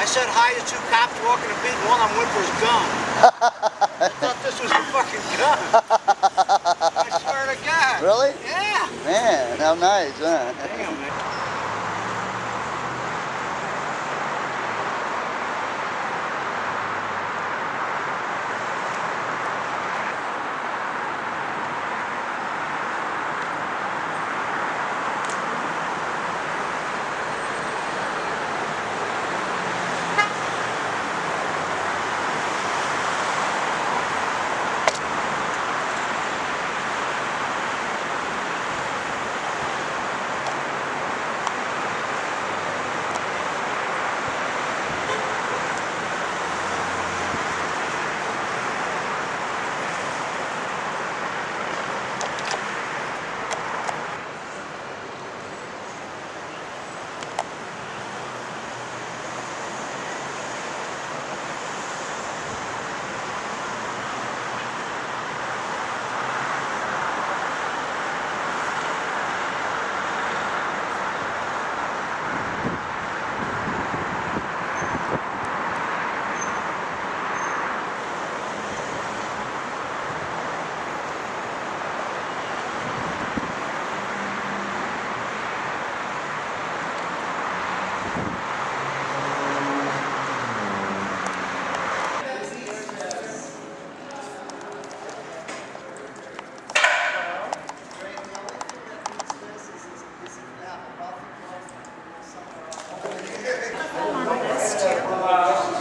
said hi to 2 cops walking the beat, and one of them went for his gun. I thought this was a fucking gun. I swear to God. Really? Yeah. Man, how nice, huh? Damn, man.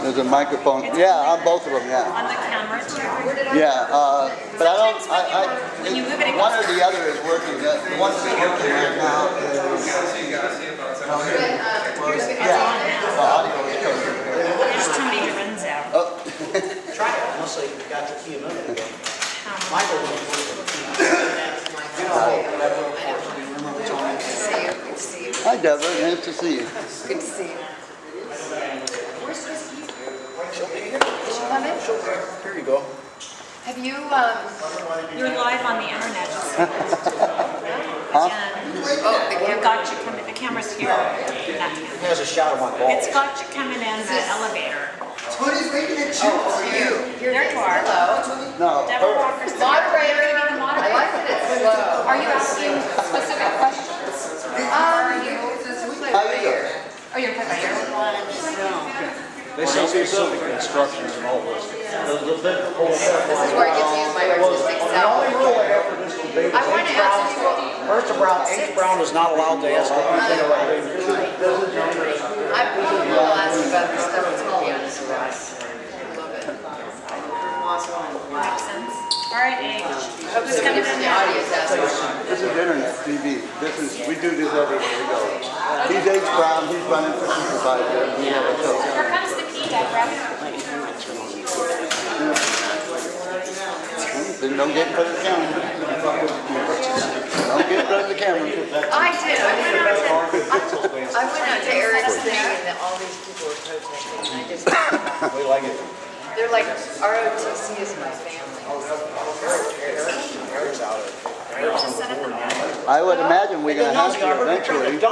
There's a microphone. Yeah, on both of them, yeah. On the camera too? Yeah, but I don't, when you move it, one or the other is working. The one that's working right now is, the audio is covered. There's too many runs out. Oh. Try it. Unless they got the key a minute ago. Michael was Hi, Deborah. Nice to see you. Good to see you. Here you go. Have you, You're live on the internet. Huh? The camera's here. That camera. There's a shot of my ball. It's got you coming in the elevator. Tony's waiting at you. There you are. No. Deborah Walker's the Moderator. You're gonna be the I moderator. like that it's slow. Are you asking specific questions? How you doing? Oh, you're talking about your They say specific instructions and all this. This is where it gets used by artistic self. I want to ask you, Bertha Brown, H. Brown is not allowed to ask anything about it. I probably will ask you about the stuff that's called on this class. makes sense. All right, H. I hope Who's so, coming because in the now? audio does. This is internet TV. We do this everywhere we go. He's H. Brown. He's running for supervisor. Here comes the key, Deborah. Then don't get in front of the camera. Don't get in front of the camera. I did. I went out to Eric's thing and all these people were protesting. And I just, We like it. they're like, ROTC is my family. Eric's out of it. I would imagine we're going to have to eventually. What the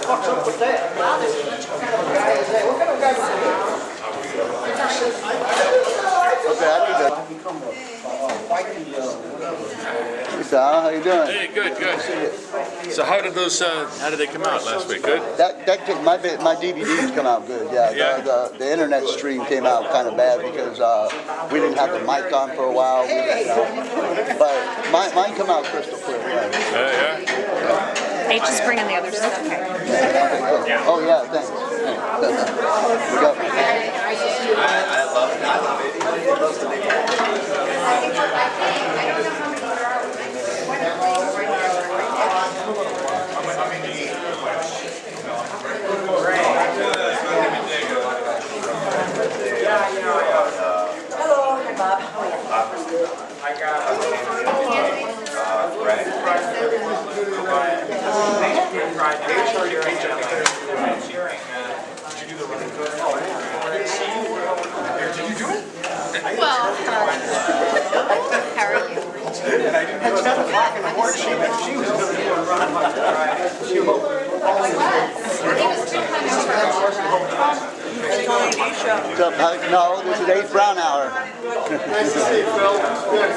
fuck's up with that? What kind of guy is that? Okay, I need to. Hey Sal, how you doing? Hey, good, good. So how did they come out last week? Good? My DVDs come out good, yeah. Yeah. The internet stream came out kind of bad because we didn't have the mic on for a while. But mine come out crystal clear. Yeah. Yeah. H is bringing the other stuff. Okay. Oh yeah, thanks. We go. I love it. I don't know how many there are. Hello, hi Bob. How are you? I got Well, how are you? At 10 o'clock in the morning, she was going to do a run like that. He was too kind of Tony D show. What's up, Huck? No, this is Ace Brown Hour. Nice to see you, Phil. Good.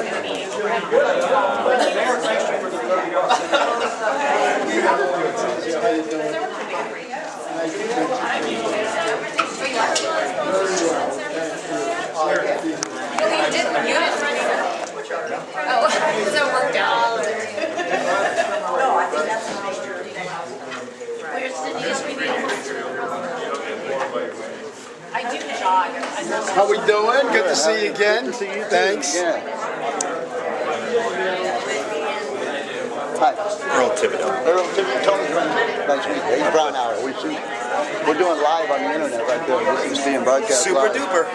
Oh, so it worked out. No, I think that's a major thing. Where's Denise? We need her. I do jog. How we doing? Good to see you again. Good to see you too. Thanks. Yeah. Hi. Earl Thibodeau. Earl Thibodeau, Tony's running. Nice week. Ace Brown Hour. We're doing live on the internet right there. This is being broadcast Super live. duper.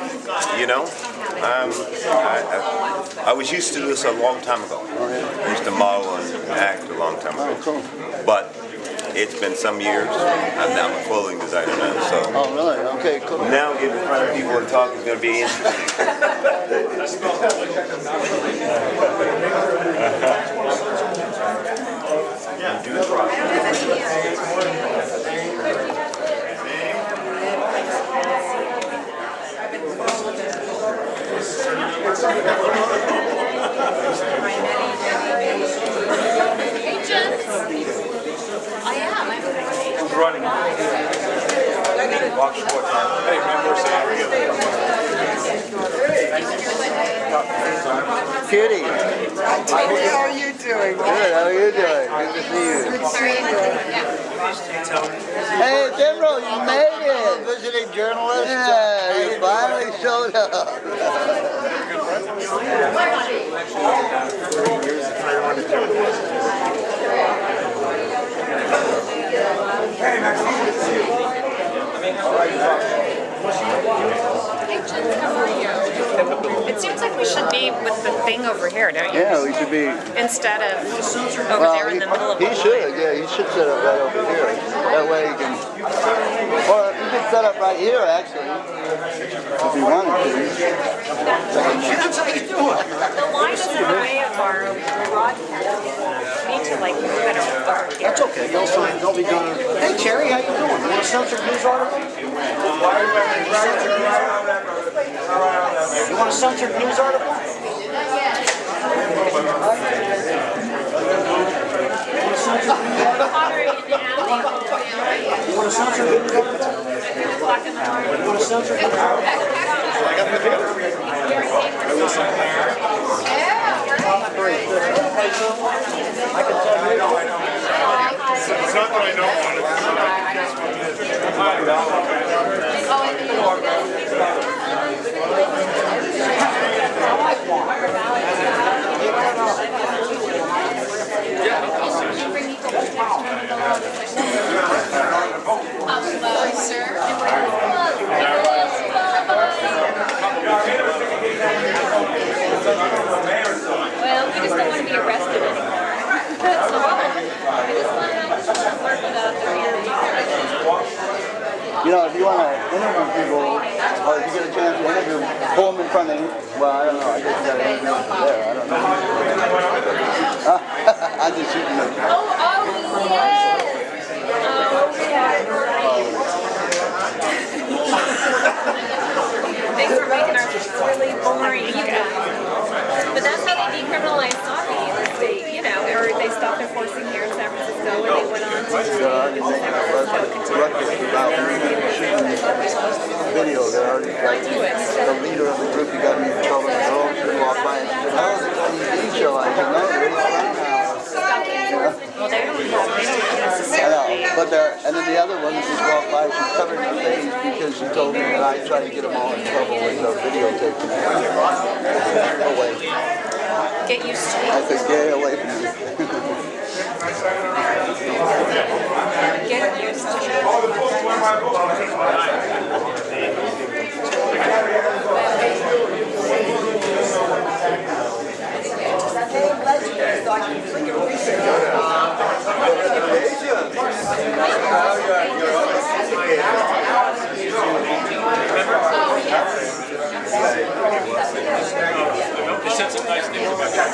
You know, I was used to this a long time ago. I used to model and act a long time ago. Oh, cool. But it's been some years. I'm now a clothing designer now, so Oh, really? Okay, cool. now getting in front of people and talking is going to be interesting. Hey, Jen. I am. Who's running? Hey, remember Kitty. How are you doing? Good. How are you doing? Good to see you. Hey, Emerald, you made it. Visiting journalist. Yeah, you finally showed up. Hey, Jen, how are you? It seems like we should be with the thing over here, don't you? Yeah, we should be. Instead of over there in the middle of the He should, yeah, he should set up right over here. That way he can, or he could set up right here actually, if he wanted to. The line is in the way of our broadcast. We need to like move it over here. That's okay. They'll be done. Hey, Cherry, how you doing? You want to censor news article? You want to censor news article? You want to censor news article? You want to censor news I can tell you. It's not that I don't want it. Hello, sir. Well, we just don't want to be arrested anymore. That's all. We just want to work without the You know, if you want to interview people, or if you get a chance to interview, pull them in front of you. Well, I don't know. I guess you got to interview them there. I don't know. I'm just shooting them. Oh, yes! Thanks for making our really boring But that's how they decriminalized hockey. They, you know, or they stopped enforcing here in San Francisco, and they went on to San Francisco. Video, they're already like the leader of the group. You got me in trouble. The girls who walk by and said, "Oh, it's a TV show." I said, "No, it's Well, they don't necessarily. I know, but and then the other one that just walked by, she covered her face because she told me that I tried to get them all in trouble with the videotape. Away. Get used to it. I said, "Get away from me." Get used to it. You said some nice things about your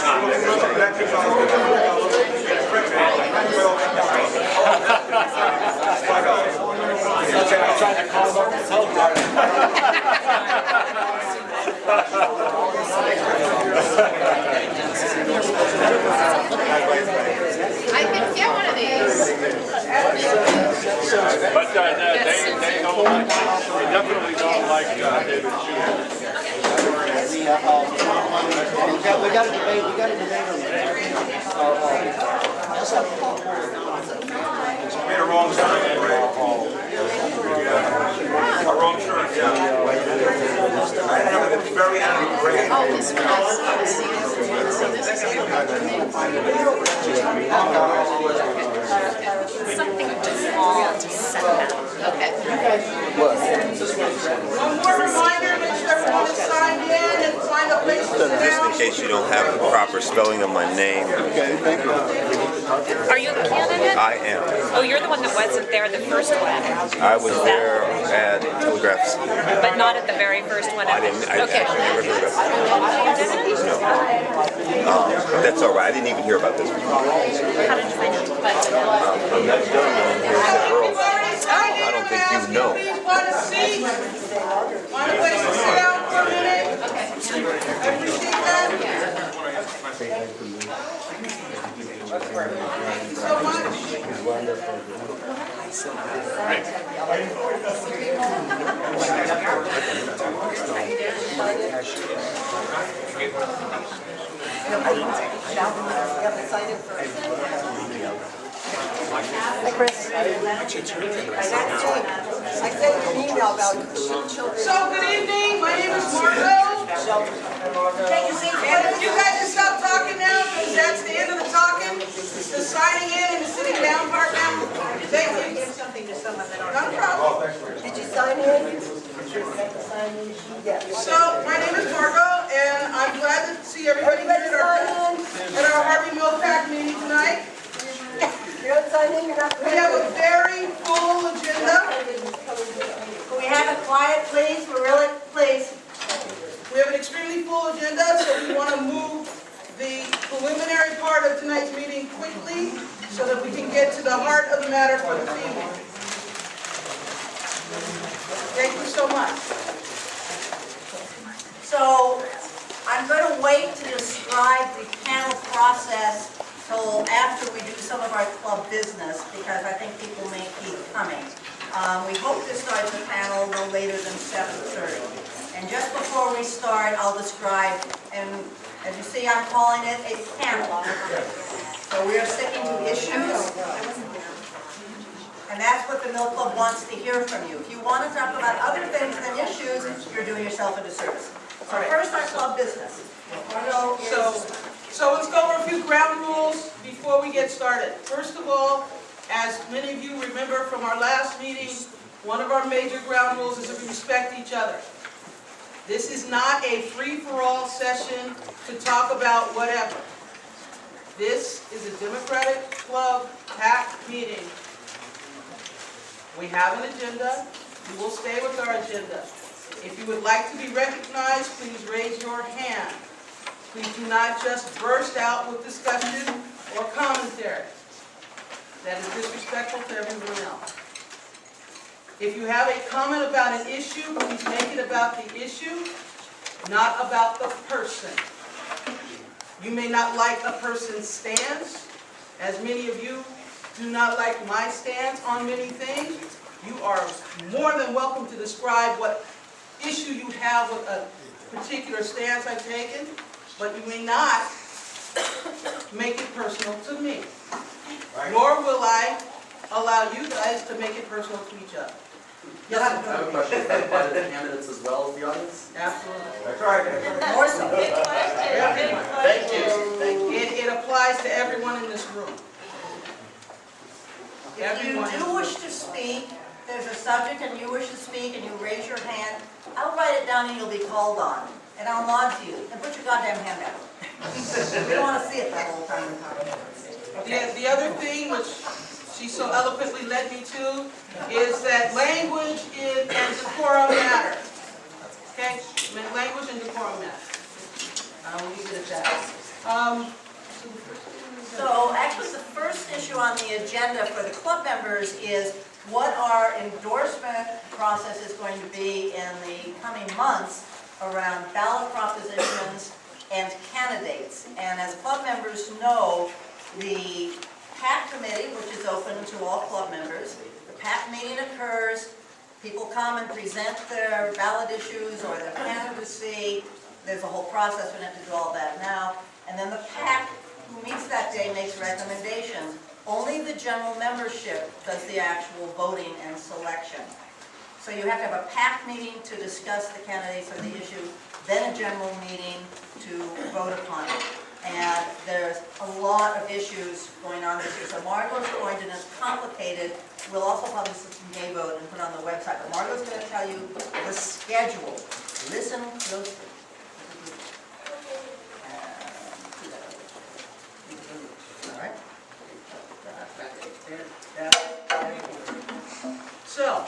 Trying to call them. I can get one of these. But they don't like, they definitely don't like David Shoe. We got a debate on that. Made a wrong sign. A wrong shirt, yeah. I have a very great. Oh, this one I see. So this is something too small to set that. Okay. One more reminder, make sure everyone is signed in and find a place to sit Just in down. case you don't have the proper spelling of my name. Okay, thank you. Are you the candidate? I am. Oh, you're the one that wasn't there the first one. I was there at Telegraph. But not at the very first one. I Okay. actually never heard of it. No. That's all right. I didn't even hear about this one. How did you find it? A nice gentleman in here said, Earl, You've already signed in. I don't think I'm you asking know. Please find a seat. Find a place to sit down for a minute. I appreciate that. Thank you so much. Hi, Chris. I sent you an email about children. So, good evening. My name is Margot. Take a seat. And if you guys can stop talking now, because that's the end of the talking, the signing in and the sitting down part now. Thank you. Give something to someone that Not a problem. Did you sign in? Yes. So, my name is Margot, and I'm glad to see everybody here Everybody sign in. at our Harvey Millpack meeting tonight. You don't sign in, you're not. We have a very full agenda. Can we have it quiet, please? We're really, please. We have an extremely full agenda, so we want to move the preliminary part of tonight's meeting quickly so that we can get to the heart of the matter for this evening. Thank you so much. So I'm going to wait to describe the panel process till after we do some of our club business, because I think people may keep coming. We hope to start the panel no later than 7:30. And just before we start, I'll describe, and as you see, I'm calling it a panel. So we are sticking to issues. And that's what the Mill Club wants to hear from you. If you want to talk about other things than issues, you're doing yourself a disservice. So first, our club business. So let's go over a few ground rules before we get started. First of all, as many of you remember from our last meeting, one of our major ground rules is that we respect each other. This is not a free-for-all session to talk about whatever. This is a Democratic Club PAC meeting. We have an agenda. We will stay with our agenda. If you would like to be recognized, please raise your hand. Please do not just burst out with discussion or commentary. That is disrespectful to everyone else. If you have a comment about an issue, please make it about the issue, not about the person. You may not like a person's stance, as many of you do not like my stance on many things. You are more than welcome to describe what issue you have with a particular stance I've taken, but you may not make it personal to me. Nor will I allow you guys to make it personal to each other. I have a question for the candidates as well as the audience. Absolutely. That's right. More so. Thank you. It applies to everyone in this room. If you do wish to speak, there's a subject and you wish to speak and you raise your hand, I'll write it down and you'll be called on. And I'll nod to you. And put your goddamn hand down. We don't want to see it the whole time we're talking. The other thing, which she so eloquently led me to, is that language and decorum matter. Okay? Language and decorum matter. I will leave it at that. So actually the first issue on the agenda for the club members is what our endorsement process is going to be in the coming months around ballot propositions and candidates. And as club members know, the PAC committee, which is open to all club members, the PAC meeting occurs, people come and present their ballot issues or their candidacy. There's a whole process, we don't have to do all that now. And then the PAC, who meets that day, makes recommendations. Only the general membership does the actual voting and selection. So you have to have a PAC meeting to discuss the candidates or the issue, then a general meeting to vote upon it. And there's a lot of issues going on this year. So Margot's going to, and it's complicated, we'll also publish the May vote and put it on the website. But Margot's going to tell you the schedule. Listen closely. All right. So,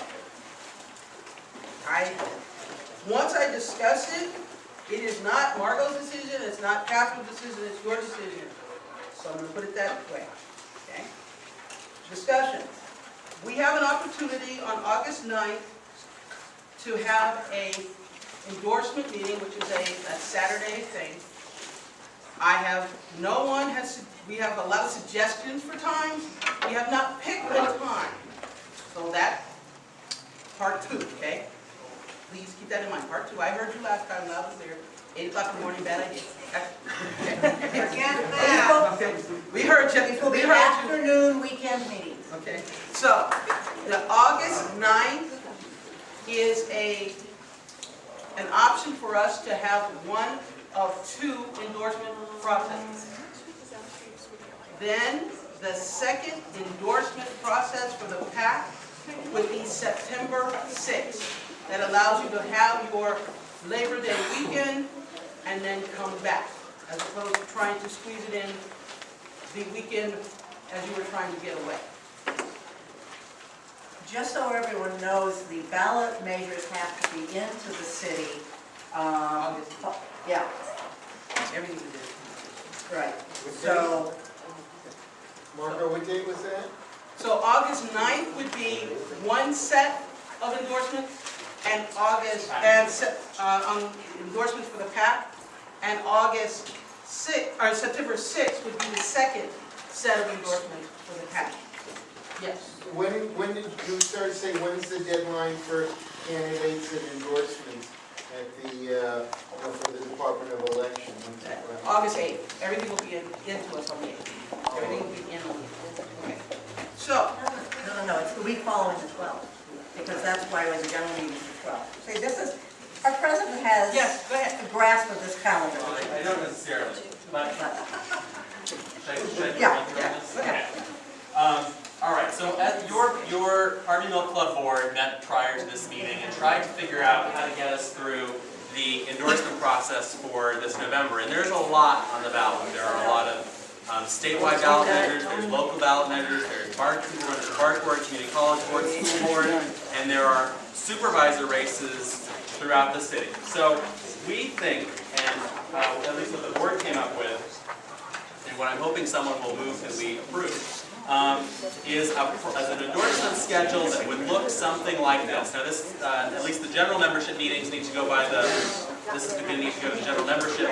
once I discussed it, it is not Margot's decision, it's not Catherine's decision, it's your decision. So I'm going to put it that way. Okay? Discussion. We have an opportunity on August 9th to have a endorsement meeting, which is a Saturday thing. We have a lot of suggestions for times. We have not picked a time. So that, part 2, okay? Please keep that in mind. Part 2, I heard you last time loud and clear. 8 o'clock in the morning, bad idea. Okay. We heard you. It will be afternoon weekend meetings. Okay. So, the August 9th is an option for us to have one of 2 endorsement processes. Then, the second endorsement process for the PAC would be September 6th. That allows you to have your Labor Day weekend and then come back, as opposed to trying to squeeze it in the weekend as you were trying to get away. Just so everyone knows, the ballot measures have to be into the city. Yeah, Everything you did. right. So, Margot, what date was that? So August 9th would be one set of endorsements, and endorsements for the PAC, and September 6th would be the second set of endorsements for the PAC. Yes. When did you start saying, when's the deadline for candidates and endorsements at the, for the Department of Elections? August 8th. Everything will be into us on the 8th. Everything will be in on the 8th. Okay. So. no, it's the week following the 12th, because that's why it was a general meeting the 12th. See, this is, our president has Yes, go ahead. a grasp of this calendar. I don't necessarily, but Yeah. Okay. All right, so your Harvey Milk Club board met prior to this meeting and tried to figure out how to get us through the endorsement process for this November. And there's a lot on the ballot. There are a lot of statewide ballot measures, there's local ballot measures, there's BART board, community college board, school board, and there are supervisor races throughout the city. So we think, and at least what the board came up with, and what I'm hoping someone will move that we approve, is an endorsement schedule that would look something like this. Now this, at least the general membership meetings need to go by this is going to need to go to the general membership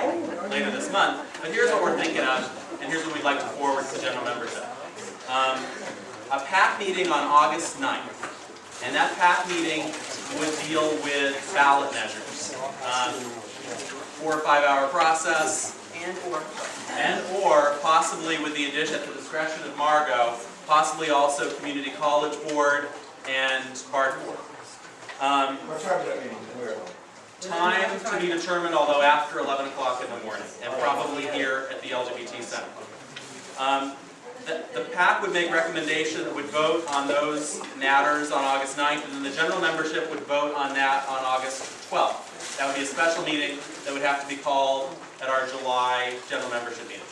later this month. But here's what we're thinking of, and here's what we'd like to forward to general membership. A PAC meeting on August 9th, and that PAC meeting would deal with ballot measures. 4 or 5 hour process, and or possibly with the addition at the discretion of Margot, possibly also community college board and BART board. What time is that meeting? Where? Time to be determined, although after 11 o'clock in the morning, and probably here at the LGBT Center. The PAC would make recommendation that would vote on those matters on August 9th, and then the general membership would vote on that on August 12th. That would be a special meeting that would have to be called at our July general membership meeting.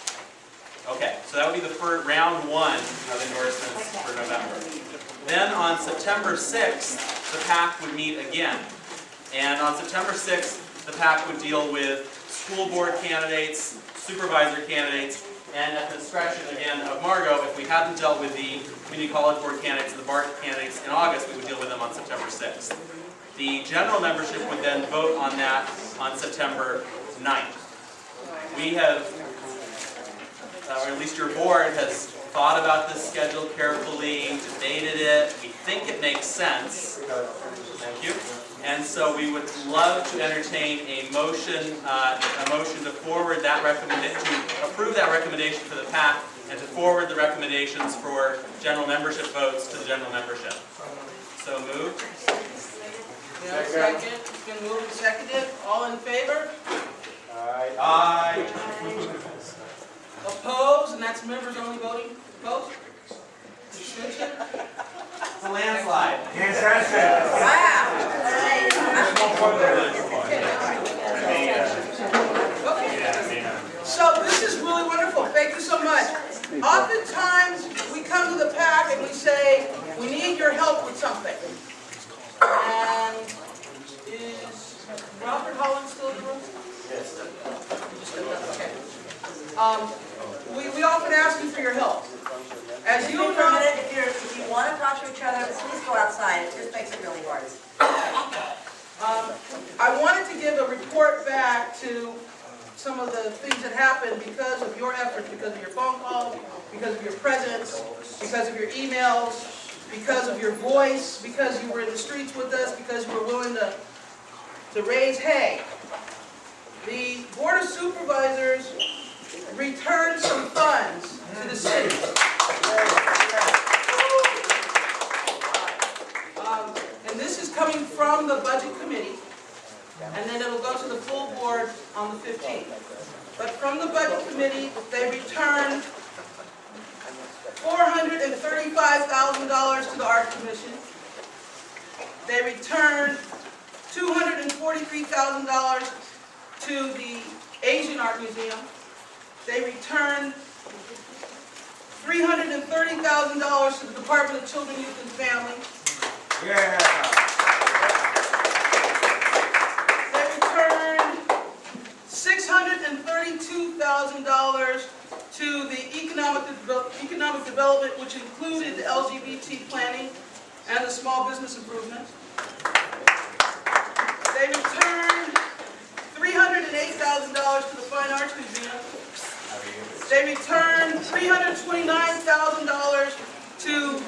Okay, so that would be the first round 1 of endorsements for November. Then on September 6th, the PAC would meet again. And on September 6th, the PAC would deal with school board candidates, supervisor candidates, and at the discretion, again, of Margot, if we hadn't dealt with the community college board candidates and the BART candidates in August, we would deal with them on September 6th. The general membership would then vote on that on September 9th. We have, or at least your board has thought about this schedule carefully, debated it. We think it makes sense. Thank you. And so we would love to entertain a motion to forward that recommendation, to approve that recommendation for the PAC, and to forward the recommendations for general membership votes to the general membership. So moved. Second. It's been moved and seconded. All in favor? Aye. Opposed? And that's members only voting. Opposed? Abstention? It's a landslide. So this is really wonderful. Thank you so much. Oftentimes, we come to the PAC and we say, we need your help with something. And is Robert Holland still in the room? Yes. Okay. We often ask you for your help. As you For a know, minute, if you want to talk to each other, please go outside. It just makes it really hard. I wanted to give a report back to some of the things that happened because of your efforts, because of your phone calls, because of your presence, because of your emails, because of your voice, because you were in the streets with us, because you were willing to raise hay. The Board of Supervisors returned some funds to the city. And this is coming from the Budget Committee, and then it'll go to the full board on the 15th. But from the Budget Committee, they returned $435,000 to the Art Commission. They returned $243,000 to the Asian Art Museum. They returned $330,000 to the Department of Children, Youth, and Family. Yeah. They returned $632,000 to the economic development, which included the LGBT planning and the small business improvement. They returned $308,000 to the Fine Arts Museum. They returned $329,000 to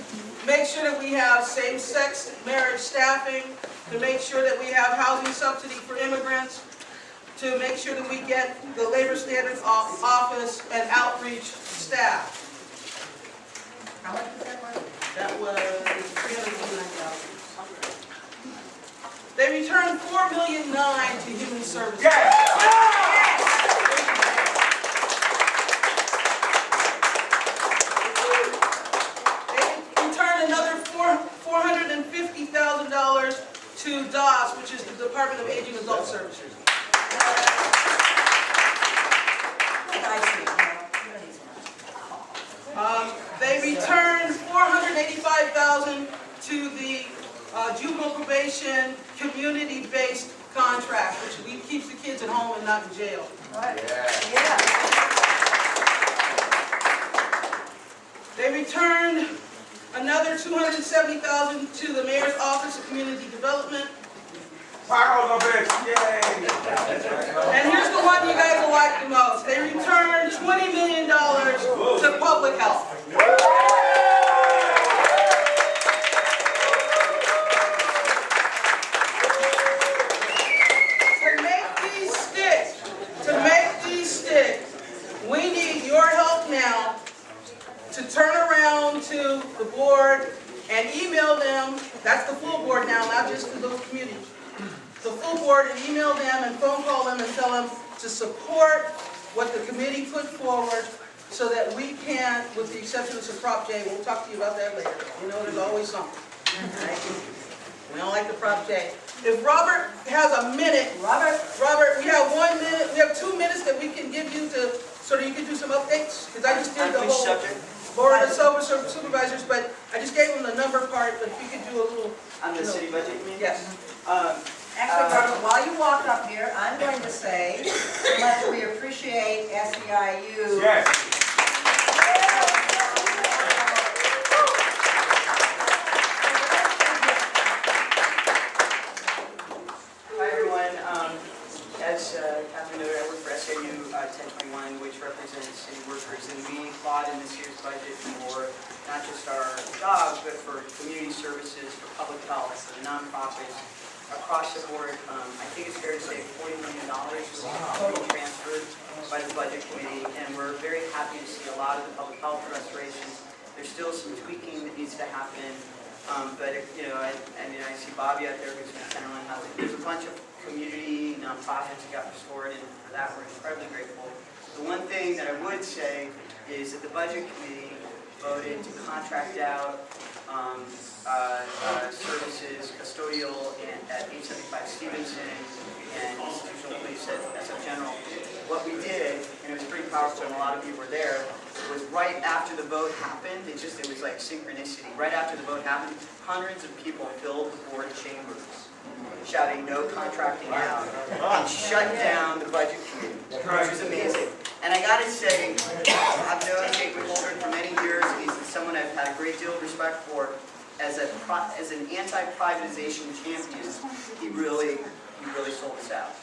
make sure that we have same-sex marriage staffing, to make sure that we have housing subsidy for immigrants, to make sure that we get the Labor Standards Office and outreach staff. How much was that worth? That was $329,000. They returned $4.9 million to Human Services. Another $450,000 to DOS, which is the Department of Aging Adult Services. They returned $485,000 to the juvenile probation community-based contract, which keeps the kids at home and not in jail. They returned another $270,000 to the Mayor's Office of Community Development. Power bitch, yay! And here's the one you guys will like the most. They returned $20 million to public health. To make these stick, we need your help now to turn around to the board and email them. That's the full board now, not just to those communities. The full board, and email them and phone call them and tell them to support what the committee put forward so that we can, with the exception of some Prop J, we'll talk to you about that later. You know, there's always something. Right? We don't like the Prop J. If Robert has a minute, Robert, we have 1 minute, we have 2 minutes that we can give you to, so that you can do some updates, because I just did the whole Board of Supervisors, but I just gave them the number part, but if you could do a little... On the city budget, you mean? Yes. Actually, Robert, while you walk up here, I'm going to say how much we appreciate SEIU. Yes. Hi everyone. Catherine noted, I work for SAU 1021, which represents city workers, and we fought in this year's budget for not just our jobs, but for community services, for public health, for the nonprofits, across the board. I think it's fair to say $40 million was transferred by the budget committee, and we're very happy to see a lot of the public health restorations. There's still some tweaking that needs to happen, but you know, I see Bobby out there who's from Centerland Housing. There's a bunch of community nonprofits that got restored, and for that we're incredibly grateful. The one thing that I would say is that the budget committee voted to contract out services, custodial at 875 Stevenson and institutional police at SF General. What we did, and it was pretty powerful and a lot of people were there, was right after the vote happened, it was like synchronicity. Right after the vote happened, hundreds of people filled the board chambers, shouting no contracting out, and shut down the budget committee, which was amazing. And I gotta say, I've known Jake McGoldrick for many years, and he's someone I've had a great deal of respect for. As an anti-privatization champion, he really sold us out.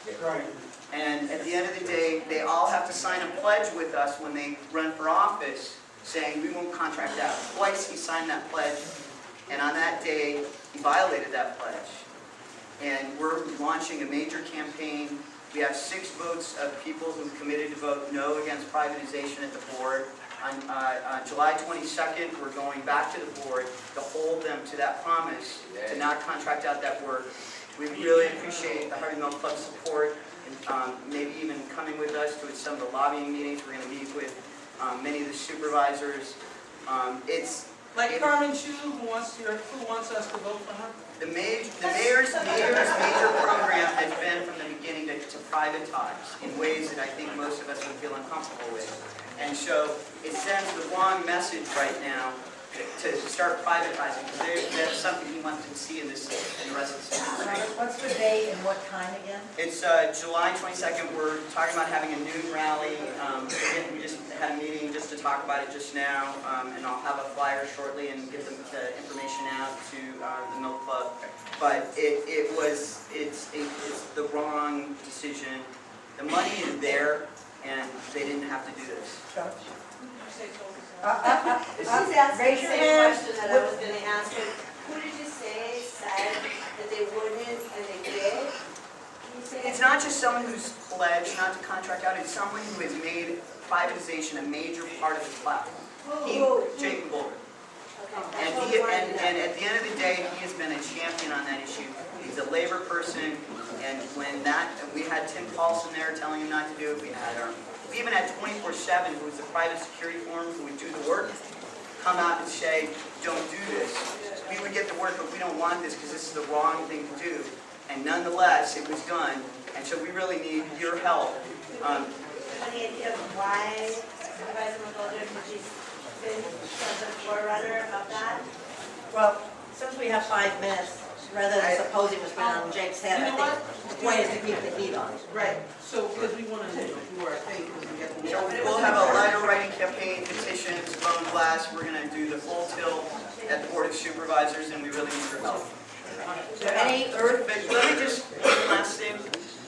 And at the end of the day, they all have to sign a pledge with us when they run for office, saying we won't contract out. Twice he signed that pledge, and on that day, he violated that pledge. And we're launching a major campaign. We have 6 votes of people who committed to vote no against privatization at the board. On July 22nd, we're going back to the board to hold them to that promise to not contract out that work. We really appreciate the Harvey Milk Club's support, and maybe even coming with us to some of the lobbying meetings. We're going to meet with many of the supervisors. Like Carmen Chu, who wants us to vote for her? The mayor's major program has been from the beginning to privatize in ways that I think most of us would feel uncomfortable with. And so it sends the wrong message right now to start privatizing, because that's something he wants to see in the rest of the city. What's the date and what time again? It's July 22nd. We're talking about having a noon rally. Again, we just had a meeting just to talk about it just now, and I'll have a flyer shortly and get the information out to the Milk Club. But it's the wrong decision. The money is there, and they didn't have to do this. Raise your hand. Question that I was going to ask you. Who did you say said that they wouldn't and they did? It's not just someone who's pledged not to contract out. It's someone who has made privatization a major part of his platform. Jake Goldberg. And at the end of the day, he has been a champion on that issue. He's a labor person, and when we had Tim Paulson there telling him not to do it, we even had 24/7, who was the private security firm who would do the work, come out and say, don't do this. We would get the work, but we don't want this because this is the wrong thing to do. And nonetheless, it was done. And so we really need your help. Any idea of why Supervisor McGoldrick, she's been the forerunner of that? Well, since we have 5 minutes, rather than supposing what's been on Jake's head, You know I think the point is to keep the heat on. Right. So, because we want to do our thing, because we get the... We'll have a letter writing campaign, petitions, phone blasts. We're going to do the full tilt at the Board of Supervisors, and we really need your help. So any earth... But let me just, one last thing.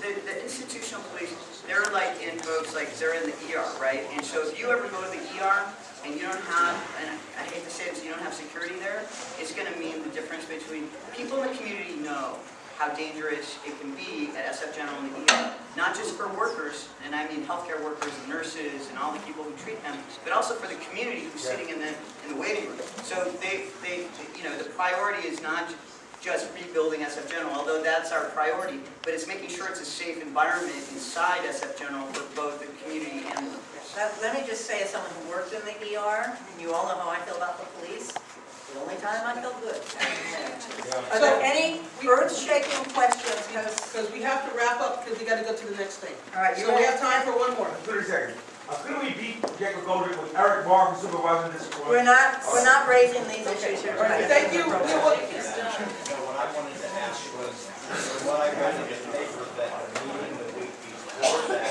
The institutional police, they're like in folks, like they're in the ER, right? And so if you ever go to the ER and you don't have, and I hate to say this, you don't have security there, it's going to mean the difference between people in the community know how dangerous it can be at SF General and the ER. Not just for workers, and I mean healthcare workers and nurses and all the people who treat them, but also for the community who's sitting in the waiting room. So the priority is not just rebuilding SF General, although that's our priority, but it's making sure it's a safe environment inside SF General for both the community and the workers. Let me just say, as someone who worked in the ER, and you all know how I feel about the police, the only time I feel good. Are there any earth-shaking questions? Because we have to wrap up, because we got to go to the next thing. All right, so we have time for one more. 30 seconds. Couldn't we beat Jack McGoldrick with Eric Barker supervising this court? We're not raising these issues here tonight. Thank you. What I wanted to ask was, what I read in the paper, that the meeting the week before that,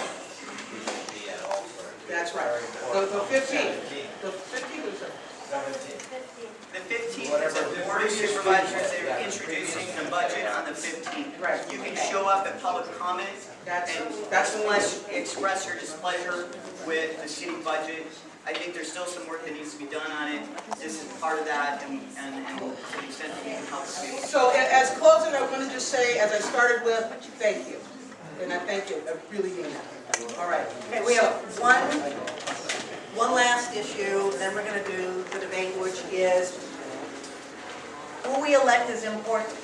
we should be at Alsburg. That's right. The 15th. The 15th or so? 17th. The 15th is a board Board of Supervisors, they're introducing the budget on the 15th. Right. You can show up at public comment and express your displeasure with the city budget. I think there's still some work that needs to be done on it. This is part of that, and to the extent that you can help us. So as closing, I want to just say, as I started with, thank you. And I thank you, I really mean that. All right. Okay, we have one last issue, then we're going to do the debate, which is who we elect is important,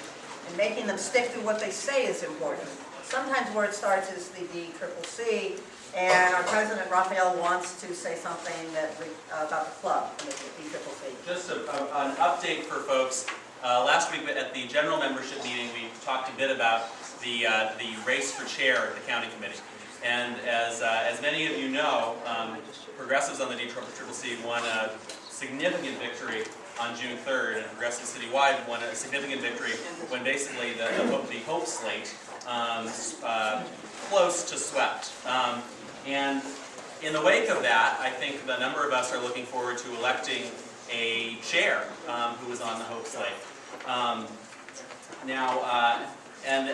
and making them stick to what they say is important. Sometimes where it starts is the distric, and our president, Raphael, wants to say something about the club, the distric. Just an update for folks. Last week at the general membership meeting, we talked a bit about the race for chair at the county committee. And as many of you know, progressives on the distric won a significant victory on June 3rd, and progressives citywide won a significant victory when basically the Hope slate close to swept. And in the wake of that, I think the number of us are looking forward to electing a chair who is on the Hope slate. And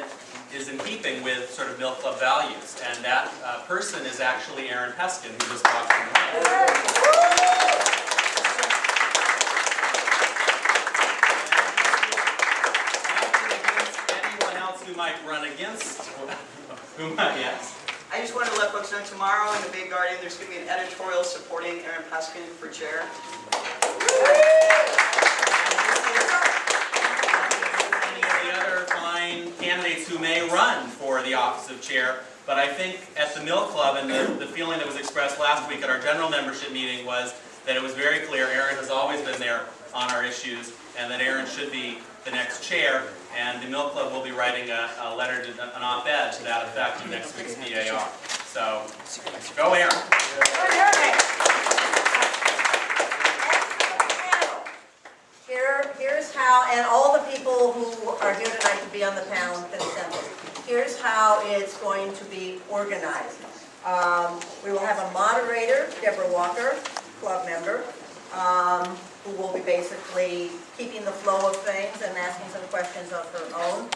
is in keeping with sort of Mill Club values. And that person is actually Aaron Peskin, who just walked in the room. Anyone else who might run against, who might, yes. I just wanted to let folks know tomorrow in the Big Guardian, there's going to be an editorial supporting Aaron Peskin for chair. Candidates who may run for the office of chair, but I think at the Mill Club, and the feeling that was expressed last week at our general membership meeting was that it was very clear Aaron has always been there on our issues, and that Aaron should be the next chair, and the Mill Club will be writing a letter, an op-ed to that effect in next week's PAR. So, go Aaron! Here's how, and all the people who are here tonight to be on the panel have been assembled. Here's how it's going to be organized. We will have a moderator, Deborah Walker, club member, who will be basically keeping the flow of things and asking some questions of her own.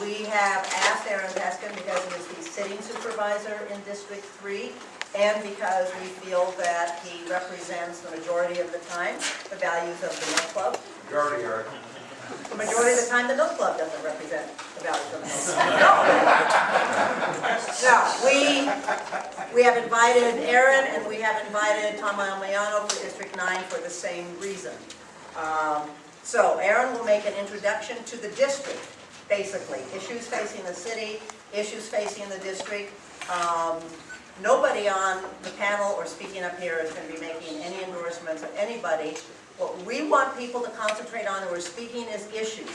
We have asked Aaron Peskin because he is the sitting supervisor in District 3, and because we feel that he represents the majority of the time the values of the Mill Club. Majority, Eric. The majority of the time the Mill Club doesn't represent the values of the Mill Club. No, we have invited Aaron, and we have invited Tom Almayano for District 9 for the same reason. So Aaron will make an introduction to the district, basically. Issues facing the city, issues facing the district. Nobody on the panel or speaking up here is going to be making any endorsements of anybody. What we want people to concentrate on who are speaking is issues.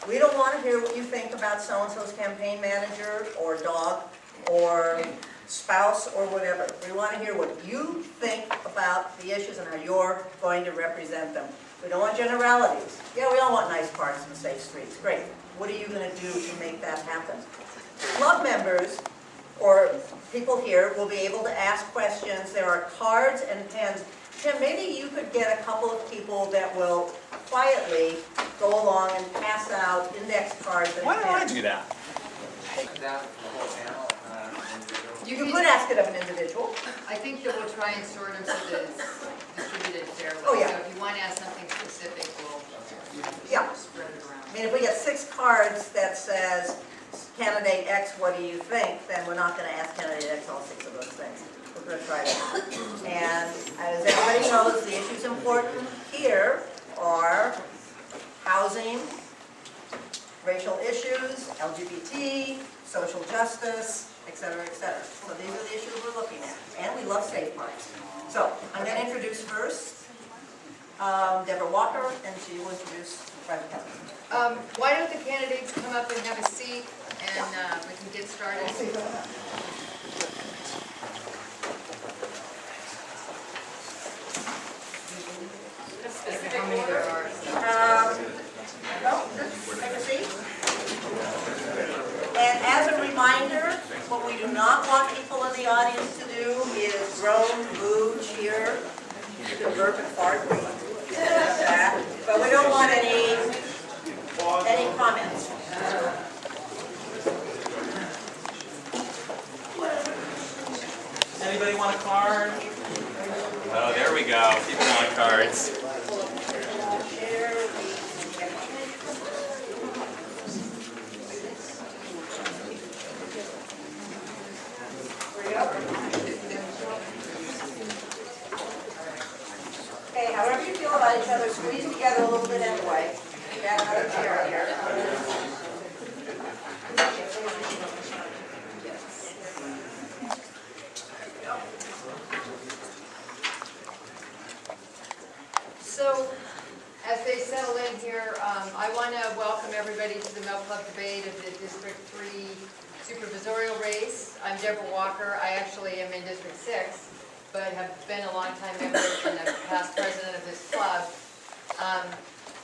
We don't want to hear what you think about so-and-so's campaign manager or dog or spouse or whatever. We want to hear what you think about the issues and how you're going to represent them. We don't want generalities. Yeah, we all want nice parks and safe streets. Great. What are you going to do to make that happen? Club members or people here will be able to ask questions. There are cards and pens. Tim, maybe you could get a couple of people that will quietly go along and pass out index cards and pens. Why don't I do that? You could ask it of an individual. I think that we'll try and sort them so that it's distributed fairly. Oh, yeah. So if you want to ask something specific, we'll spread it around. I mean, if we get 6 cards that says, candidate X, what do you think? Then we're not going to ask candidate X all 6 of those things. We're going to try that. And as everybody knows, the issues important here are housing, racial issues, LGBT, social justice, etc., etc. So these are the issues we're looking at. And we love safe parks. So I'm going to introduce first Deborah Walker, and she will introduce Brenda Kelly. Why don't the candidates come up and have a seat, and we can get started. How many there are? Take a seat. And as a reminder, what we do not want people in the audience to do is groan, boo, cheer, convert and fart. But we don't want any comments. Anybody want a card? Oh, there we go. People want cards. Okay, however you feel about each other, squeeze together a little bit anyway. We got another chair here. So, as they settle in here, I want to welcome everybody to the Milk Club debate of the District 3 supervisorial race. I'm Deborah Walker. I actually am in District 6, but have been a long-time member and a past president of this club.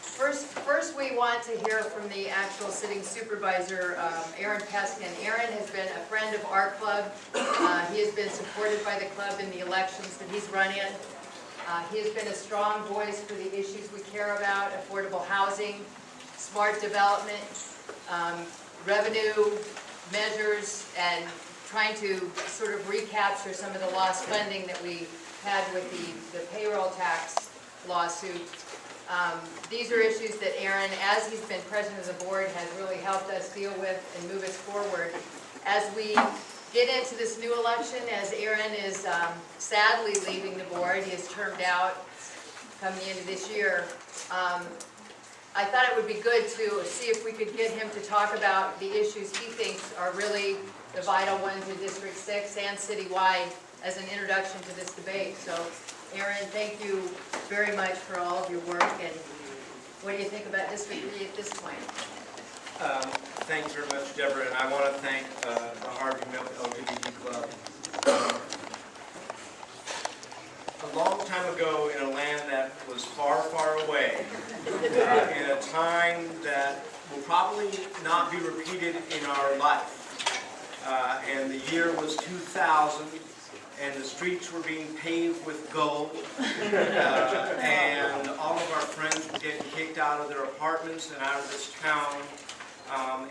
First, we want to hear from the actual sitting supervisor, Aaron Peskin. Aaron has been a friend of our club. He has been supported by the club in the elections that he's run in. He has been a strong voice for the issues we care about: affordable housing, smart development, revenue measures, and trying to sort of recapture some of the lost funding that we had with the payroll tax lawsuit. These are issues that Aaron, as he's been president of the board, has really helped us deal with and move us forward. As we get into this new election, as Aaron is sadly leaving the board, he is termed out come the end of this year, I thought it would be good to see if we could get him to talk about the issues he thinks are really the vital ones in District 6 and citywide as an introduction to this debate. So, Aaron, thank you very much for all of your work, and what do you think about District 3 at this point? Thanks very much, Deborah, and I want to thank the Harvey Milk LGBT Club. A long time ago, in a land that was far, far away, in a time that will probably not be repeated in our life, and the year was 2000, and the streets were being paved with gold, and all of our friends were getting kicked out of their apartments and out of this town.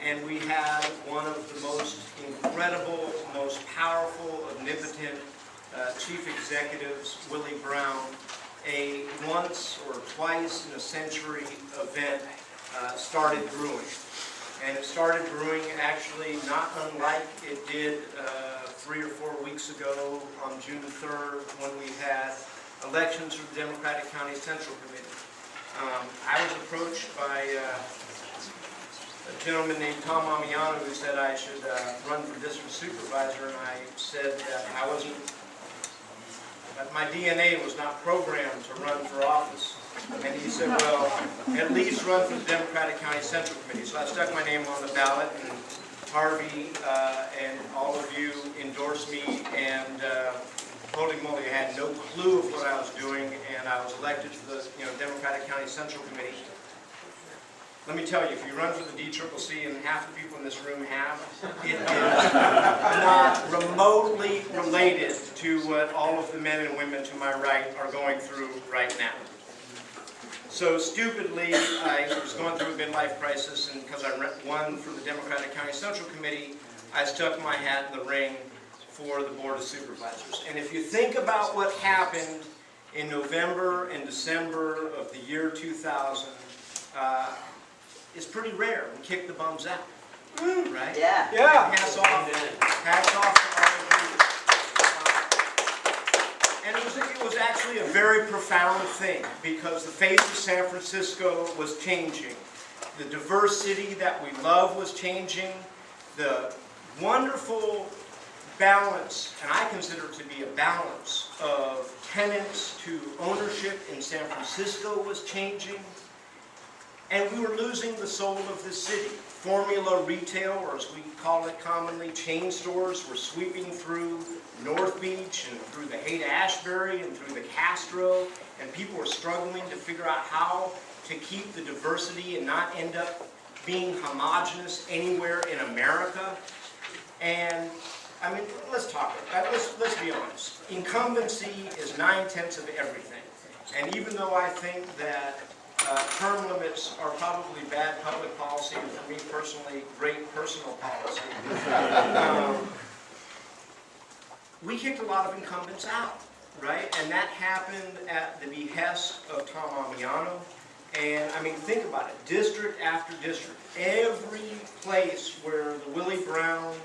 And we had one of the most incredible, most powerful, omnipotent chief executives, Willie Brown, a once or twice in a century event started brewing. And it started brewing actually not unlike it did 3 or 4 weeks ago on June 3rd when we had elections for the Democratic County Central Committee. I was approached by a gentleman named Tom Amiano who said I should run for district supervisor, and I said that that my DNA was not programmed to run for office. And he said, well, at least run for the Democratic County Central Committee. So I stuck my name on the ballot, and Harvey and all of you endorsed me, and holy moly, I had no clue of what I was doing, and I was elected to the Democratic County Central Committee. Let me tell you, if you run for the distric, and half the people in this room have, it is not remotely related to what all of the men and women to my right are going through right now. So stupidly, I was going through a midlife crisis, and because I won for the Democratic County Central Committee, I stuck my hat in the ring for the Board of Supervisors. And if you think about what happened in November and December of the year 2000, it's pretty rare. We kick the bums out, right? Yeah. Hats off to all of you. And it was actually a very profound thing, because the face of San Francisco was changing. The diverse city that we love was changing. The wonderful balance, and I consider it to be a balance, of tenants to ownership in San Francisco was changing. And we were losing the soul of the city. Formula retail, or as we call it commonly, chain stores, were sweeping through North Beach and through the Haight-Ashbury and through the Castro, and people were struggling to figure out how to keep the diversity and not end up being homogenous anywhere in America. And I mean, let's talk about that. Let's be honest. Incumbency is 9/10 of everything. And even though I think that term limits are probably bad public policy, and for me personally, great personal policy, we kicked a lot of incumbents out, right? And that happened at the behest of Tom Amiano. And I mean, think about it, district after district, every place where the Willie Brown,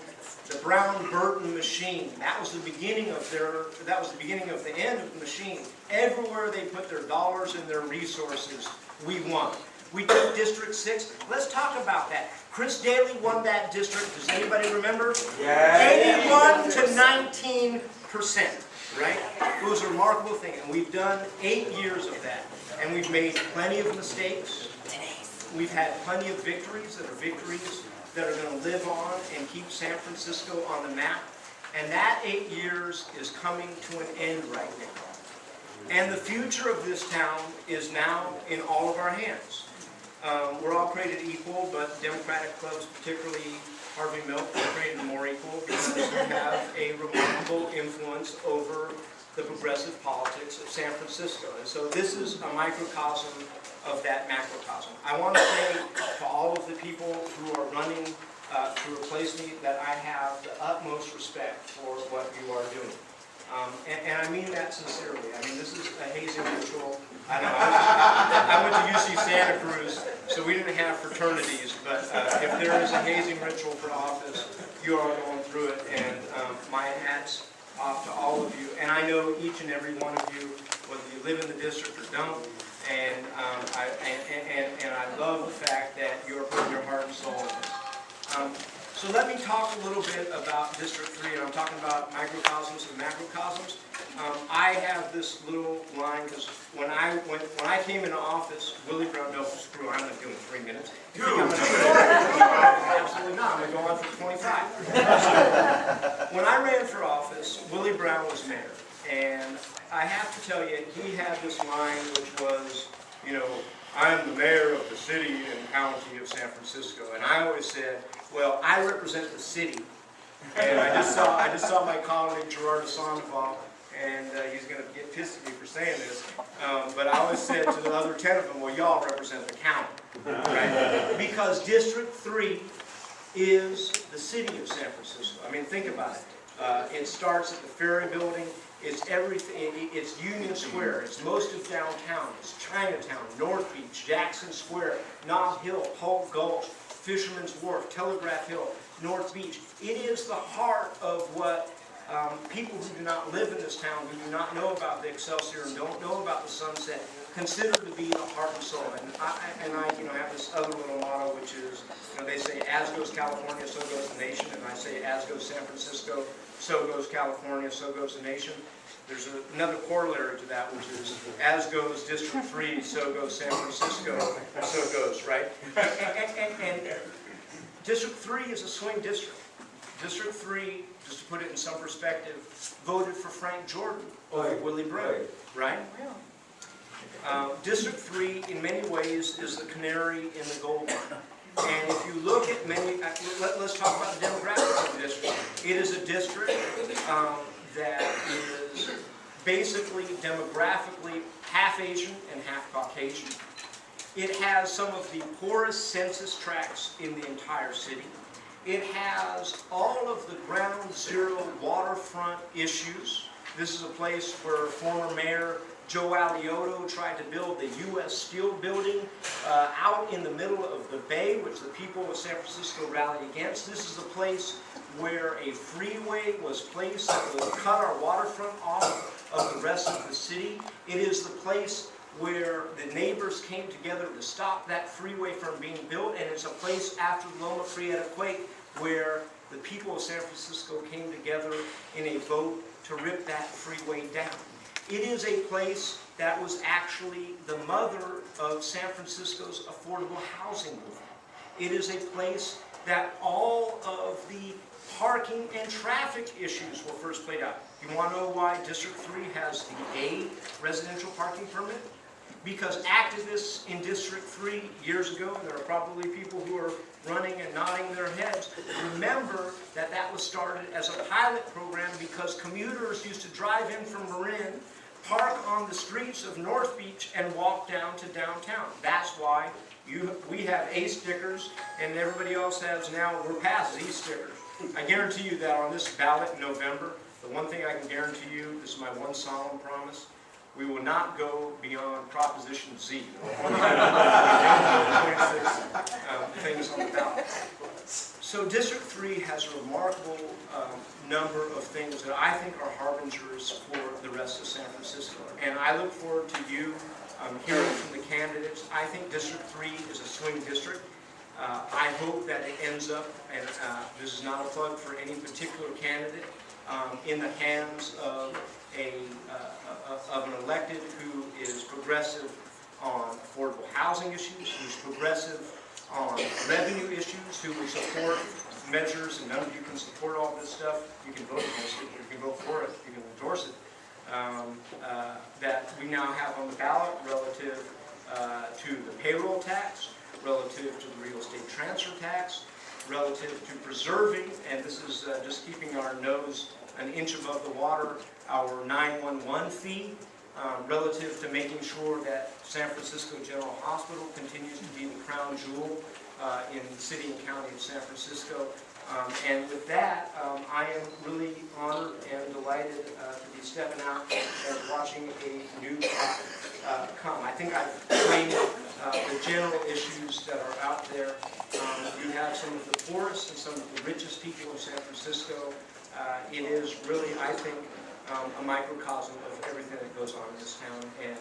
the Brown-Burton machine, that was the beginning of the end of the machine. Everywhere they put their dollars and their resources, we won. We took District 6. Let's talk about that. Chris Daly won that district. Does anybody remember? Yeah. 81 to 19%, right? It was a remarkable thing, and we've done 8 years of that. And we've made plenty of mistakes. We've had plenty of victories that are going to live on and keep San Francisco on the map. And that 8 years is coming to an end right now. And the future of this town is now in all of our hands. We're all created equal, but Democratic clubs, particularly Harvey Milk, are created more equal because we have a remarkable influence over the progressive politics of San Francisco. And so this is a microcosm of that macrocosm. I want to say to all of the people who are running to replace me that I have the utmost respect for what you are doing. And I mean that sincerely. I mean, this is a hazing ritual. I know, I went to UC Santa Cruz, so we didn't have fraternities, but if there is a hazing ritual for office, you are going through it, and my hat's off to all of you. And I know each and every one of you, whether you live in the district or don't, and I love the fact that you're putting your heart and soul in this. So let me talk a little bit about District 3, and I'm talking about microcosms and macrocosms. I have this little line, because when I came into office, Willie Brown, no, screw, I'm going to do it in 3 minutes. You think I'm going to absolutely not, I'm going to go on for 25. When I ran for office, Willie Brown was mayor, and I have to tell you, he had this line which was, you know, I'm the mayor of the city and county of San Francisco, and I always said, well, I represent the city. And I just saw my colleague Gerard Sandoval, and he's going to get pissed at me for saying this, but I always said to the other 10 of them, well, y'all represent the county, right? Because District 3 is the city of San Francisco. I mean, think about it. It starts at the Ferry Building. It's everything. It's Union Square. It's most of downtown. It's Chinatown, North Beach, Jackson Square, Nob Hill, Polk Gulch, Fisherman's Wharf, Telegraph Hill, North Beach. It is the heart of what people who do not live in this town, who do not know about the Excelsior and don't know about the Sunset, consider to be the heart and soul. And I have this other little motto, which is, they say, as goes California, so goes the nation. And I say, as goes San Francisco, so goes California, so goes the nation. There's another corollary to that, which is, as goes District 3, so goes San Francisco, so goes, right? And District 3 is a swing district. District 3, just to put it in some perspective, voted for Frank Jordan over Willie Brown, right? District 3, in many ways, is the canary in the coal mine. And if you look at many, let's talk about the demographics of the district. It is a district that is basically demographically half Asian and half Caucasian. It has some of the poorest census tracts in the entire city. It has all of the ground zero waterfront issues. This is a place where former Mayor Joe Alioto tried to build the U.S. Steel building out in the middle of the bay, which the people of San Francisco rallied against. This is a place where a freeway was placed that would cut our waterfront off of the rest of the city. It is the place where the neighbors came together to stop that freeway from being built, and it's a place after the Loma Prieta quake where the people of San Francisco came together in a vote to rip that freeway down. It is a place that was actually the mother of San Francisco's affordable housing movement. It is a place that all of the parking and traffic issues were first played out. You want to know why District 3 has the A residential parking permit? Because activists in District 3 years ago, and there are probably people who are running and nodding their heads, remember that that was started as a pilot program because commuters used to drive in from Marin park on the streets of North Beach and walk down to downtown. That's why we have A stickers and everybody else has now, we're past Z stickers. I guarantee you that on this ballot in November, the one thing I can guarantee you, this is my one solemn promise, we will not go beyond Proposition Z. Things on the ballot. So District 3 has a remarkable number of things that I think are harbingers for the rest of San Francisco. And I look forward to you hearing from the candidates. I think District 3 is a swing district. I hope that it ends up, and this is not a plug for any particular candidate, in the hands of an elected who is progressive on affordable housing issues, who's progressive on revenue issues, who will support measures, and none of you can support all this stuff. You can vote against it, you can vote for it, you can endorse it, that we now have on the ballot relative to the payroll tax, relative to the real estate transfer tax, relative to preserving, and this is just keeping our nose an inch above the water, our 911 fee, relative to making sure that San Francisco General Hospital continues to be the crown jewel in the city and county of San Francisco. And with that, I am really honored and delighted to be stepping out and watching a new come. I think I've framed the general issues that are out there. You have some of the poorest and some of the richest people in San Francisco. It is really, I think, a microcosm of everything that goes on in this town, and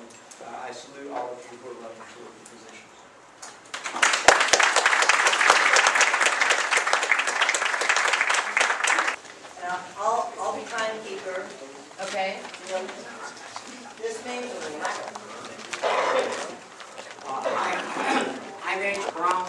I salute all of you who are running for the positions. Now, I'll be timekeeper. Okay. This means I'm H. Brown.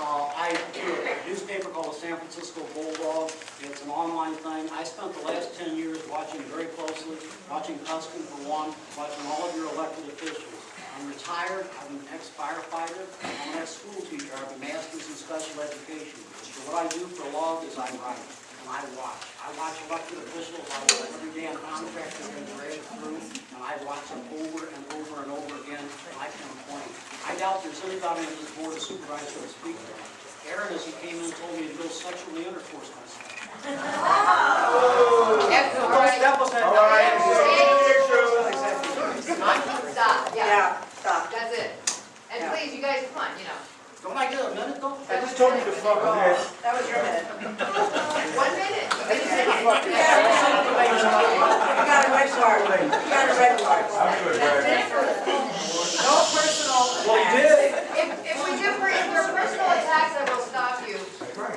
I do a newspaper called the San Francisco Bulldog. It's an online thing. I spent the last 10 years watching very closely, watching Tuscan for one, watching all of your elected officials. I'm retired. I'm an ex-firefighter. I'm an ex-school teacher. I have a master's in special education. So what I do for a log is I write and I watch. I watch elected officials. I watch every damn contract that's been dragged through, and I watch them over and over and over again, and I complain. I doubt there's anybody on this board of supervisors who will speak to that. Aaron, as he came in, told me to go sexually intercourse myself. Stop, yeah, stop. That's it. And please, you guys, come on, Don't I get a minute, though? I just told you to fuck off. That was your minute. 1 minute. You got a red card. You got a red card. No personal. Well, you did. If we do for your personal attacks, I will stop you.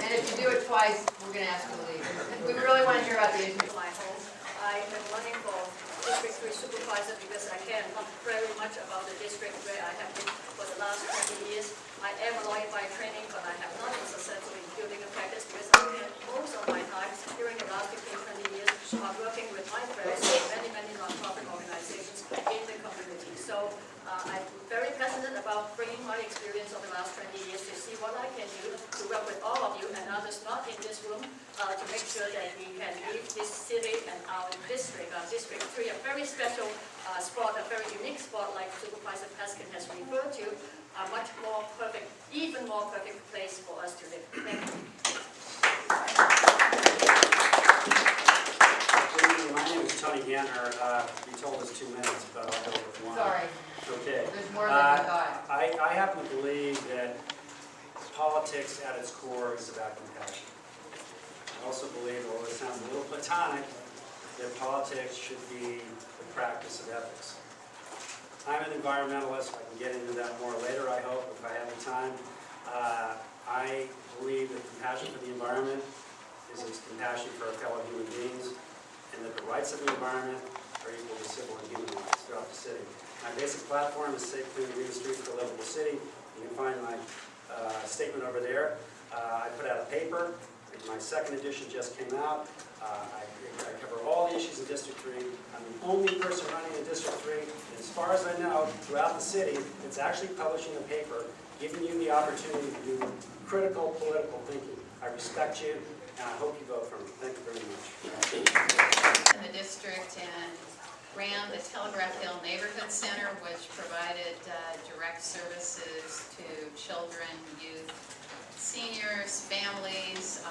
And if you do it twice, we're going to ask you to leave. We really want to hear about the issues. My home. I am running for District 3 supervisor because I care not very much about the district where I have been for the last 20 years. I am a lawyer by training, but I have not been successful in building a practice because I spent most of my time during the last 15-20 years working with my friends and many non-profit organizations in the community. So I'm very passionate about bringing my experience of the last 20 years to see what I can do to work with all of you and others not in this room to make sure that we can leave this city and our district, District 3, a very special spot, a very unique spot like Supervisor Peskin has referred to, a much more perfect, even more perfect place for us to live. Thank you. My name is Tony Ganner. You told us 2 minutes, but I'll go with 1. Sorry. Okay. There's more than you thought. I happen to believe that politics at its core is about compassion. I also believe, although it sounds a little platonic, that politics should be the practice of ethics. I'm an environmentalist. I can get into that more later, I hope, if I have the time. I believe that compassion for the environment is compassion for our fellow human beings, and that the rights of the environment are equal to civil and human rights throughout the city. My basic platform is Safe, Clean, and Green Streets for a Livable City. You can find my statement over there. I put out a paper. My second edition just came out. I cover all the issues in District 3. I'm the only person running in District 3. And as far as I know, throughout the city, it's actually publishing a paper, giving you the opportunity to do critical political thinking. I respect you, and I hope you vote for me. Thank you very much. In the district, and ran the Telegraph Hill Neighborhood Center, which provided direct services to children, youth, seniors, families,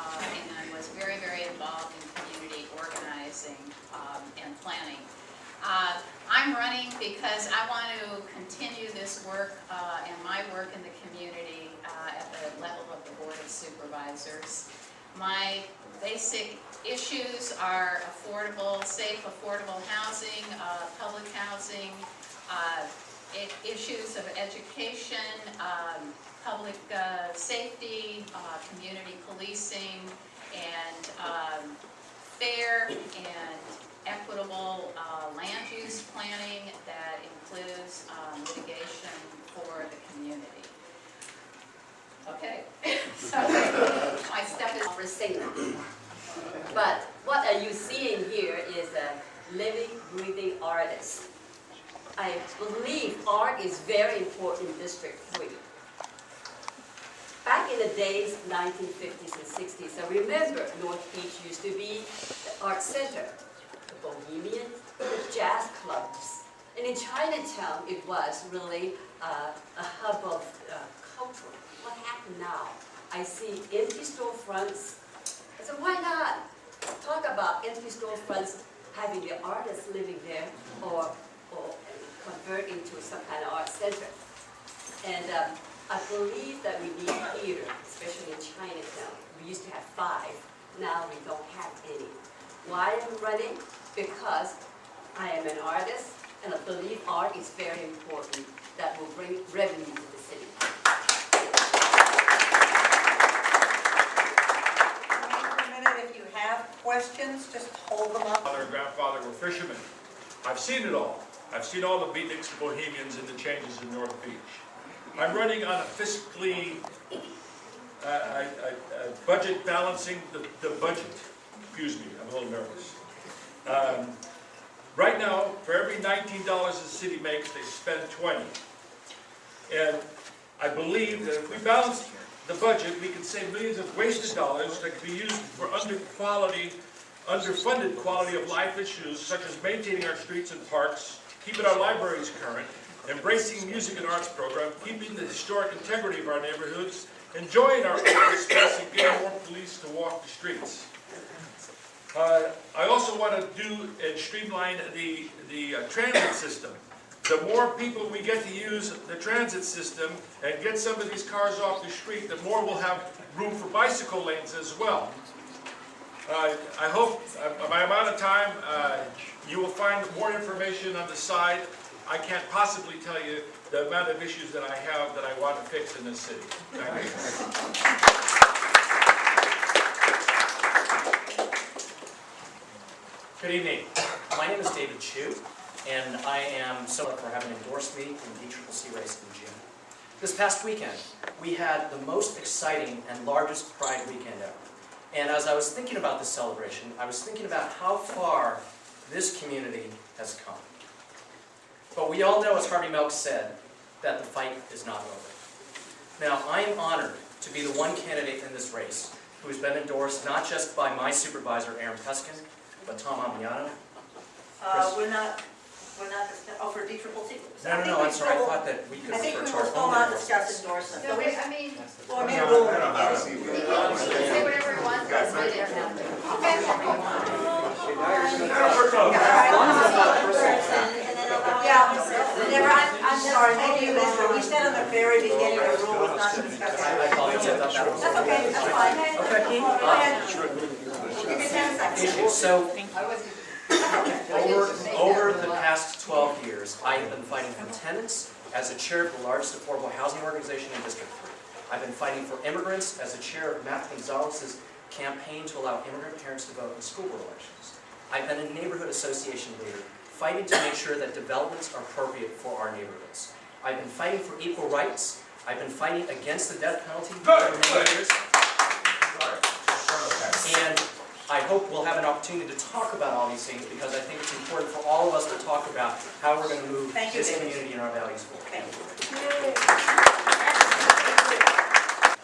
and was very, very involved in community organizing and planning. I'm running because I want to continue this work and my work in the community at the level of the Board of Supervisors. My basic issues are affordable, safe, affordable housing, public housing, issues of education, public safety, community policing, and fair and equitable land use planning that includes litigation for the community. Okay, so my step is conversation. But what are you seeing here is a living, breathing artist. I believe art is very important in District 3. Back in the days, 1950s and 60s, I remember North Beach used to be the art center, the Bohemian, the jazz clubs. And in Chinatown, it was really a hub of culture. What happened now? I see empty storefronts. I said, why not talk about empty storefronts, having the artists living there, or convert into some kind of art center. And I believe that we need theater, especially in Chinatown. We used to have 5, now we don't have any. Why am I running? Because I am an artist, and I believe art is very important. That will bring revenue to the city. If you have questions, just hold them up. Father and grandfather were fishermen. I've seen it all. I've seen all the beatniks, the Bohemians, and the changes in North Beach. I'm running on a fiscally budget balancing the budget. Excuse me, I'm a little nervous. Right now, for every $19 the city makes, they spend 20. And I believe that if we balance the budget, we can save millions of wasted dollars that could be used for underfunded quality of life issues, such as maintaining our streets and parks, keeping our libraries current, embracing music and arts program, keeping the historic integrity of our neighborhoods, enjoying our open space, and getting more police to walk the streets. I also want to do and streamline the transit system. The more people we get to use the transit system and get some of these cars off the street, the more we'll have room for bicycle lanes as well. I hope, by amount of time, you will find more information on the side. I can't possibly tell you the amount of issues that I have that I want to fix in this city. Thank you. Good evening. My name is David Chu, and I am so lucky for having endorsed me in the distric3 race in June. This past weekend, we had the most exciting and largest Pride weekend ever. And as I was thinking about this celebration, I was thinking about how far this community has come. But we all know, as Harvey Milk said, that the fight is not over. Now, I am honored to be the one candidate in this race who has been endorsed not just by my supervisor, Aaron Peskin, but Tom Amiano. For distric3. No, I'm sorry. I thought that we could refer to our own still not endorsement. discuss endorsement. No, I mean, Well, I mean, we'll say whatever he wants, but say it now. Yeah, I'm sorry, maybe you missed it. We said in the very beginning the rule was not to discuss. I apologize. That's okay, that's fine. Go ahead. Give me 10 seconds. So, over the past 12 years, I have been fighting for tenants as a chair of the largest affordable housing organization in District 3. I've been fighting for immigrants as a chair of Matt Gonzalez's campaign to allow immigrant parents to vote in school board elections. I've been a neighborhood association leader, fighting to make sure that developments are appropriate for our neighborhoods. I've been fighting for equal rights. I've been fighting against the death penalty for many years. And I hope we'll have an opportunity to talk about all these things, because I think it's important for all of us to talk about how we're going to move this community and our values forward.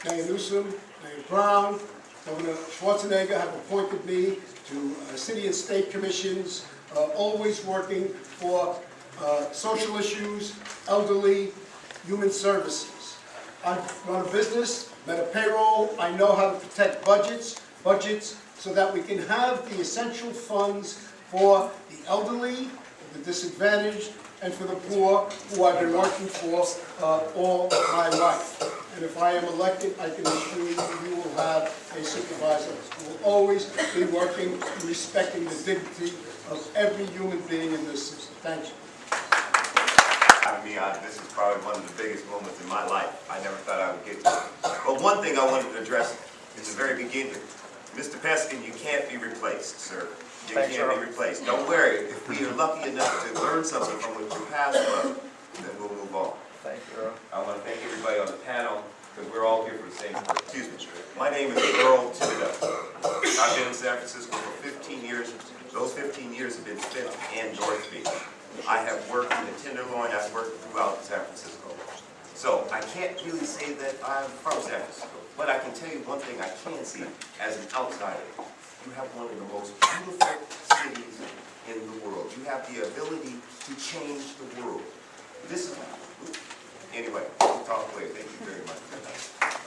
Mayor Newsom, Mayor Brown, Governor Schwarzenegger have appointed me to city and state commissions always working for social issues, elderly, human services. I've run a business, met a payroll, I know how to protect budgets, so that we can have the essential funds for the elderly, the disadvantaged, and for the poor, who I've been working for all my life. And if I am elected, I can assure you, you will have a supervisor who will always be working and respecting the dignity of every human being in this system. Thank you. This is probably one of the biggest moments in my life. I never thought I would get to it. But one thing I wanted to address in the very beginning, Mr. Peskin, you can't be replaced, sir. You can't be replaced. Don't worry. If we are lucky enough to learn something from what your past was, then we'll move on. Thank you, Earl. I want to thank everybody on the panel, because we're all here for the same purpose. Excuse me. My name is Earl Thibodeau. I've been in San Francisco for 15 years. Those 15 years have been spent in North Beach. I have worked in the Tenderloin. I've worked throughout San Francisco. So I can't really say that I'm from San Francisco, but I can tell you one thing I can see as an outsider. You have one of the most beautiful cities in the world. You have the ability to change the world. This is, anyway, we'll talk later. Thank you very much.